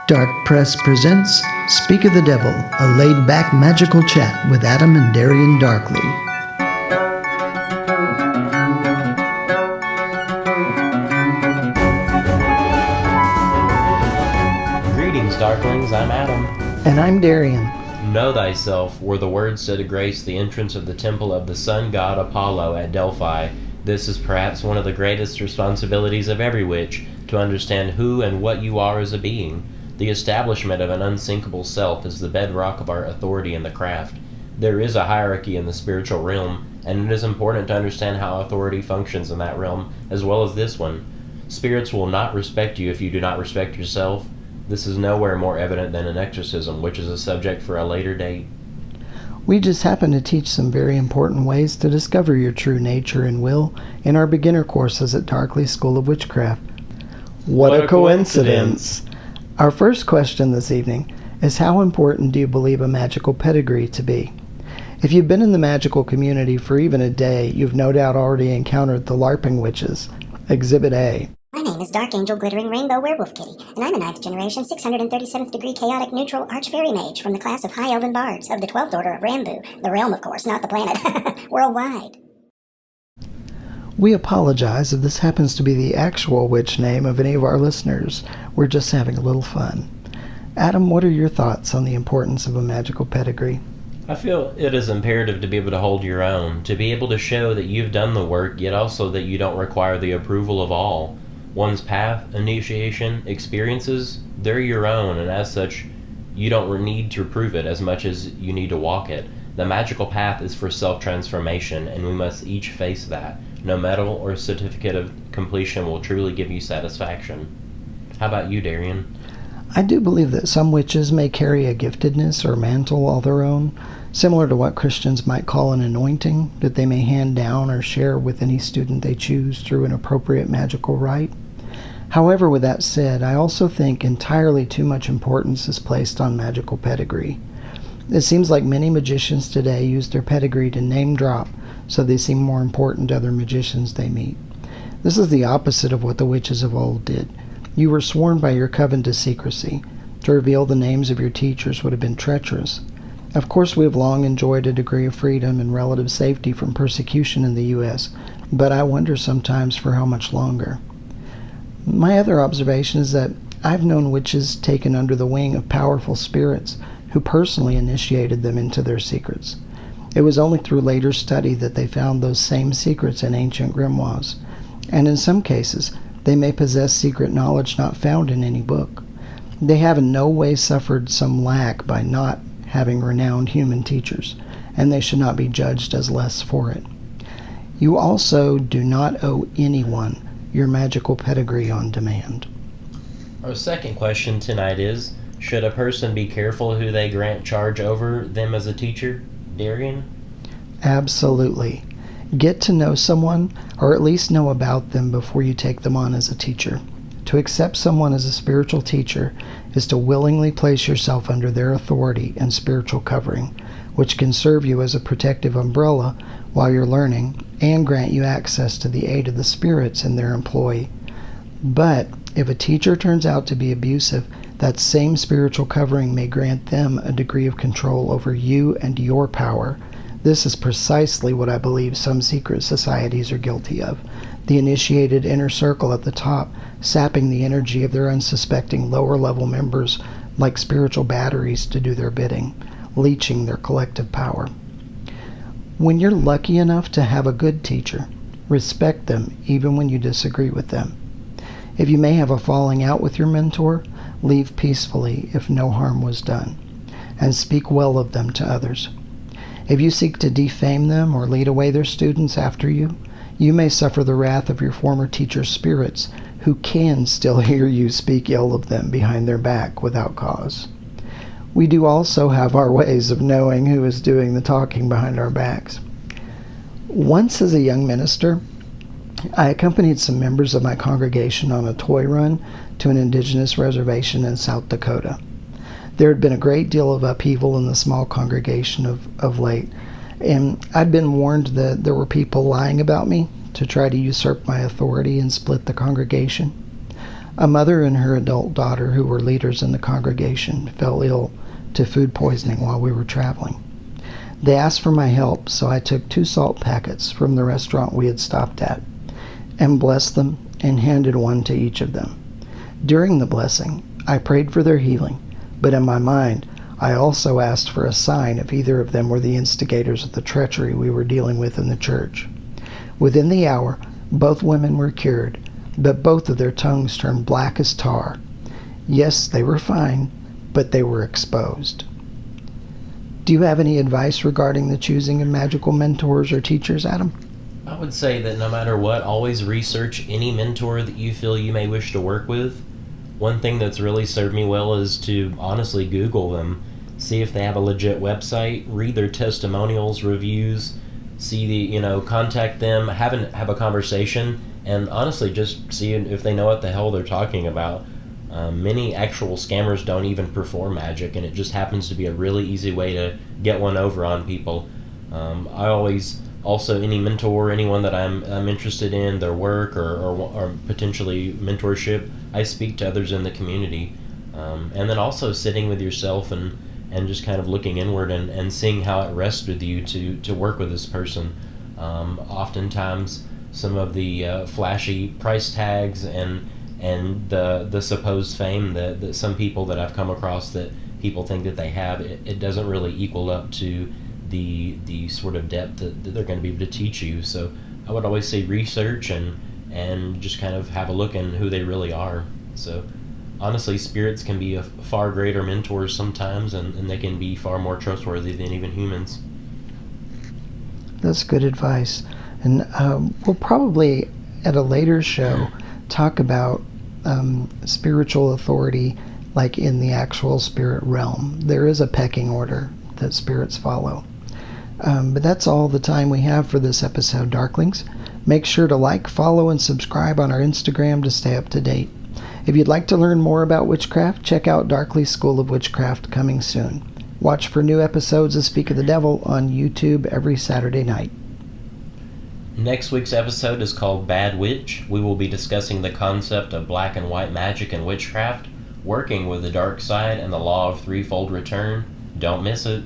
Dark Press presents Speak of the Devil, a laid-back magical chat with Adam and Darian Darkley. Greetings, Darklings, I'm Adam. And I'm Darian. Know thyself were the words said to grace the entrance of the temple of the sun god Apollo at Delphi. This is perhaps one of the greatest responsibilities of every witch, to understand who and what you are as a being. The establishment of an unsinkable self is the bedrock of our authority in the craft. There is a hierarchy in the spiritual realm, and it is important to understand how authority functions in that realm, as well as this one. Spirits will not respect you if you do not respect yourself. This is nowhere more evident than an exorcism, which is a subject for a later date. We just happen to teach some very important ways to discover your true nature and will in our beginner courses at Darkley School of Witchcraft. What a coincidence! Our first question this evening is, how important do you believe a magical pedigree to be? If you've been in the magical community for even a day, you've no doubt already encountered the LARPing witches. Exhibit A. My name is Dark Angel Glittering Rainbow Werewolf Kitty, and I'm a 9th generation, 637th degree chaotic neutral arch-fairy mage from the class of High Elven Bards of the 12th Order of Rambu, the realm of course, not the planet, worldwide. We apologize if this happens to be the actual witch name of any of our listeners. We're just having a little fun. Adam, what are your thoughts on the importance of a magical pedigree? I feel it is imperative to be able to hold your own, to be able to show that you've done the work, yet also that you don't require the approval of all. One's path, initiation, experiences, they're your own, and as such, you don't need to prove it as much as you need to walk it. The magical path is for self-transformation, and we must each face that. No medal or certificate of completion will truly give you satisfaction. How about you, Darian? I do believe that some witches may carry a giftedness or mantle all their own, similar to what Christians might call an anointing, that they may hand down or share with any student they choose through an appropriate magical rite. However, with that said, I also think entirely too much importance is placed on magical pedigree. It seems like many magicians today use their pedigree to name drop, so they seem more important to other magicians they meet. This is the opposite of what the witches of old did. You were sworn by your coven to secrecy. To reveal the names of your teachers would have been treacherous. Of course, we have long enjoyed a degree of freedom and relative safety from persecution in the U.S., but I wonder sometimes for how much longer. My other observation is that I've known witches taken under the wing of powerful spirits who personally initiated them into their secrets. It was only through later study that they found those same secrets in ancient grimoires, and in some cases, they may possess secret knowledge not found in any book. They have in no way suffered some lack by not having renowned human teachers, and they should not be judged as less for it. You also do not owe anyone your magical pedigree on demand. Our second question tonight is, should a person be careful who they grant charge over them as a teacher? Darian? Absolutely. Get to know someone, or at least know about them before you take them on as a teacher. To accept someone as a spiritual teacher is to willingly place yourself under their authority and spiritual covering, which can serve you as a protective umbrella while you're learning and grant you access to the aid of the spirits in their employ. But if a teacher turns out to be abusive, that same spiritual covering may grant them a degree of control over you and your power. This is precisely what I believe some secret societies are guilty of. The initiated inner circle at the top, sapping the energy of their unsuspecting lower-level members like spiritual batteries to do their bidding, leeching their collective power. When you're lucky enough to have a good teacher, respect them even when you disagree with them. If you may have a falling out with your mentor, leave peacefully if no harm was done, and speak well of them to others. If you seek to defame them or lead away their students after you, you may suffer the wrath of your former teacher's spirits, who can still hear you speak ill of them behind their back without cause. We do also have our ways of knowing who is doing the talking behind our backs. Once as a young minister, I accompanied some members of my congregation on a toy run to an indigenous reservation in South Dakota. There had been a great deal of upheaval in the small congregation of late, and I'd been warned that there were people lying about me to try to usurp my authority and split the congregation. A mother and her adult daughter, who were leaders in the congregation, fell ill to food poisoning while we were traveling. They asked for my help, so I took 2 salt packets from the restaurant we had stopped at and blessed them and handed one to each of them. During the blessing, I prayed for their healing, but in my mind, I also asked for a sign if either of them were the instigators of the treachery we were dealing with in the church. Within the hour, both women were cured, but both of their tongues turned black as tar. Yes, they were fine, but they were exposed. Do you have any advice regarding the choosing of magical mentors or teachers, Adam? I would say that no matter what, always research any mentor that you feel you may wish to work with. One thing that's really served me well is to honestly Google them, see if they have a legit website, read their testimonials, reviews, contact them, have a conversation, and honestly just see if they know what the hell they're talking about. Many actual scammers don't even perform magic, and it just happens to be a really easy way to get one over on people. I always also, any mentor, anyone that I'm interested in their work or potentially mentorship, I speak to others in the community, and then also sitting with yourself and just kind of looking inward and seeing how it rests with you to work with this person. Oftentimes, some of the flashy price tags and the supposed fame that some people that I've come across that people think that they have, it doesn't really equal up to the sort of depth that they're going to be able to teach you. So I would always say research and just kind of have a look in who they really are. So honestly, spirits can be a far greater mentors sometimes, and they can be far more trustworthy than even humans. That's good advice. And we'll probably, at a later show, talk about spiritual authority, like in the actual spirit realm. There is a pecking order that spirits follow. But that's all the time we have for this episode, Darklings. Make sure to like, follow, and subscribe on our Instagram to stay up to date. If you'd like to learn more about witchcraft, check out Darkly's School of Witchcraft coming soon. Watch for new episodes of Speak of the Devil on YouTube every Saturday night. Next week's episode is called Bad Witch. We will be discussing the concept of black and white magic and witchcraft, working with the dark side and the law of threefold return. Don't miss it.